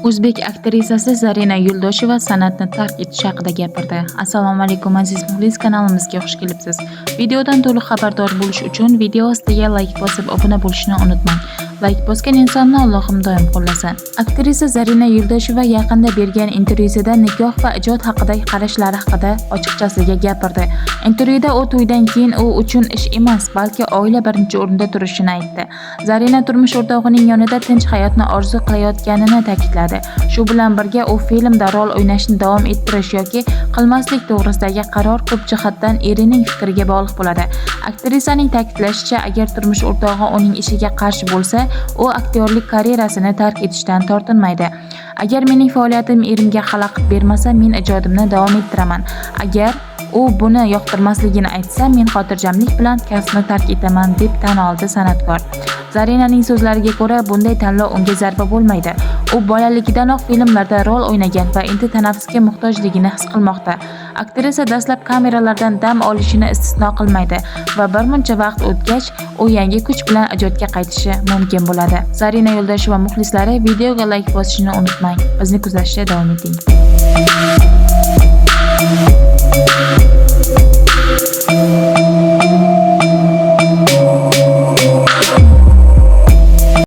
O'zbek aktrisasi Zarina Yo'ldosheva san'atni tark etish haqida gapirdi. Assalomu alaykum aziz muxlis, kanalimizga xush kelibsiz. Videodan to'liq xabardor bo'lish uchun video ostiga like bosib obuna bo'lishni unutmang. Like bosgan insonni Allohim doim qo'llasin. Aktrisa Zarina Yo'ldosheva yaqinda bergan intervyusida nikoh va ijod haqidagi qarashlari haqida ochiqchasiga gapirdi. Intervyuda u to'ydan keyin u uchun ish emas, balki oila birinchi o'rinda turishini aytdi. Zarina turmush o'rtog'ining yonida tinch hayotni orzu qilayotganini ta'kidladi. Shu bilan birga u filmda rol o'ynashni davom ettirish yoki qilmaslik to'g'risidagi qaror ko'p jihatdan erining fikriga bog'liq bo'ladi. Aktrisaning ta'kidlashicha, agar turmush o'rtog'i uning ishiga qarshi bo'lsa, u aktyorlik karyerasini tark etishdan tortinmaydi. Agar mening faoliyatim erimga xalaqit bermasa, men ijodimni davom ettiraman. Agar u buni yoqtirmasligini aytsa, men xotirjamlik bilan kasbni tark etaman, deb tan oldi san'atkor. Zarinaning so'zlariga ko'ra, bunday tanlov unga zarba bo'lmaydi. U bolaligidanoq filmlarda rol o'ynagan va endi tanaffusga muhtojligini his qilmoqda. Aktrisa dastlab kameralardan dam olishini istisno qilmaydi va bir muncha vaqt o'tgach, u yangi kuch bilan ijodga qaytishi mumkin bo'ladi. Zarina Yo'ldosheva muxlislari, videoga like bosishni unutmang. Bizni kuzatishda davom eting.